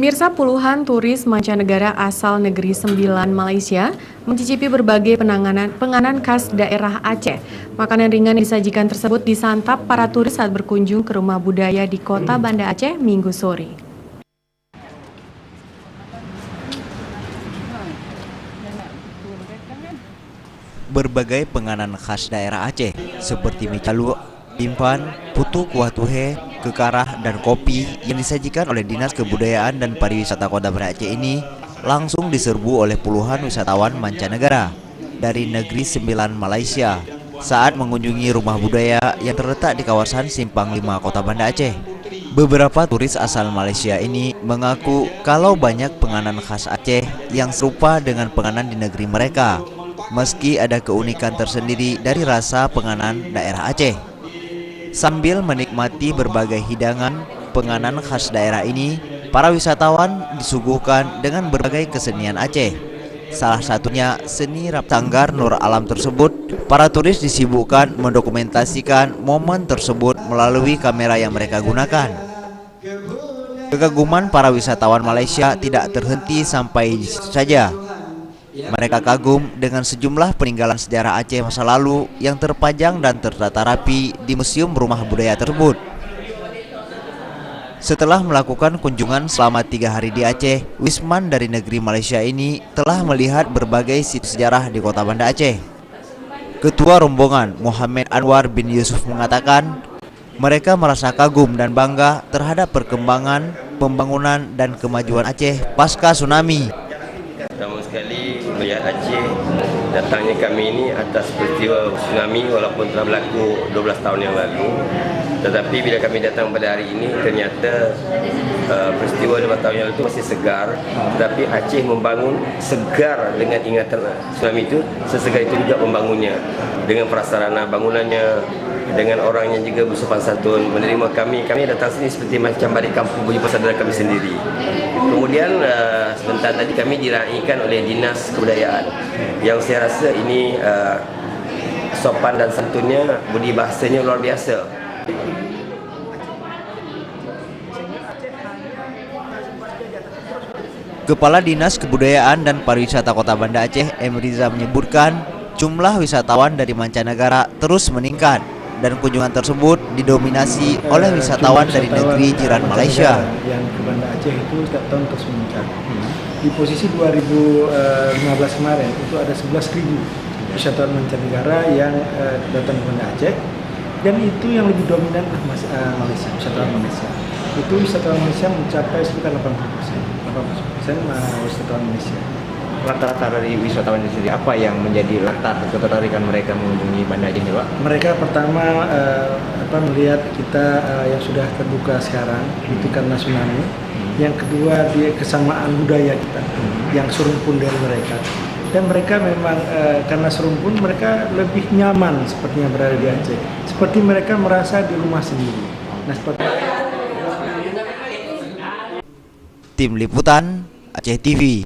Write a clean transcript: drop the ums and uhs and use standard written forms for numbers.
Pemirsa, puluhan turis mancanegara asal negeri Sembilan Malaysia mencicipi berbagai penganan khas daerah Aceh. Makanan ringan yang disajikan tersebut disantap para turis saat berkunjung ke rumah budaya di kota Banda Aceh Minggu sore. Berbagai penganan khas daerah Aceh seperti mie caluk, timpan, putu kuah tuhe, kekarah, dan kopi yang disajikan oleh Dinas Kebudayaan dan Pariwisata Kota Banda Aceh ini langsung diserbu oleh puluhan wisatawan mancanegara dari negeri Sembilan Malaysia saat mengunjungi rumah budaya yang terletak di kawasan Simpang 5 Kota Banda Aceh. Beberapa turis asal Malaysia ini mengaku kalau banyak penganan khas Aceh yang serupa dengan penganan di negeri mereka, meski ada keunikan tersendiri dari rasa penganan daerah Aceh. Sambil menikmati berbagai hidangan penganan khas daerah ini, para wisatawan disuguhkan dengan berbagai kesenian Aceh. Salah satunya seni rap Sanggar Nur Alam tersebut. Para turis disibukkan mendokumentasikan momen tersebut melalui kamera yang mereka gunakan. Kekaguman para wisatawan Malaysia tidak terhenti sampai di situ saja. Mereka kagum dengan sejumlah peninggalan sejarah Aceh masa lalu yang terpajang dan tertata rapi di Museum Rumah Budaya tersebut. Setelah melakukan kunjungan selama 3 hari di Aceh, Wisman dari negeri Malaysia ini telah melihat berbagai situs sejarah di kota Banda Aceh. Ketua rombongan Muhammad Anwar bin Yusuf mengatakan, mereka merasa kagum dan bangga terhadap perkembangan, pembangunan, dan kemajuan Aceh pasca tsunami. Pertama sekali melihat Aceh, datangnya kami ini atas peristiwa tsunami walaupun telah berlaku 12 tahun yang lalu. Tetapi bila kami datang pada hari ini, ternyata peristiwa 12 tahun yang lalu itu masih segar. Tetapi Aceh membangun segar dengan ingatan tsunami itu, sesegar itu juga membangunnya. Dengan prasarana bangunannya, dengan orang yang juga bersopan santun menerima kami datang sini seperti macam balik kampung berjumpa saudara kami sendiri. Kemudian sebentar tadi kami diraikan oleh Dinas Kebudayaan yang saya rasa ini sopan dan santunnya, budi bahasanya luar biasa. Kepala Dinas Kebudayaan dan Pariwisata Kota Banda Aceh M. Riza menyebutkan jumlah wisatawan dari mancanegara terus meningkat dan kunjungan tersebut didominasi oleh wisatawan dari negeri jiran Malaysia. Yang ke Banda Aceh itu setiap tahun terus meningkat. Di posisi 2015 kemarin itu ada 11.000 wisatawan mancanegara yang datang ke Banda Aceh, dan itu yang lebih dominan Malaysia, wisatawan Malaysia. Itu wisatawan Malaysia mencapai sekitar 80% wisatawan Malaysia. Rata-rata dari wisatawan itu sendiri, apa yang menjadi latar ketertarikan mereka mengunjungi Banda Aceh ini, Pak? Mereka pertama melihat kita yang sudah terbuka sekarang itu karena tsunami. Yang kedua, dia kesamaan budaya kita yang serumpun dari mereka. Dan mereka memang karena serumpun, mereka lebih nyaman sepertinya berada di Aceh. Seperti mereka merasa di rumah sendiri. Nah, seperti Tim Liputan Aceh TV.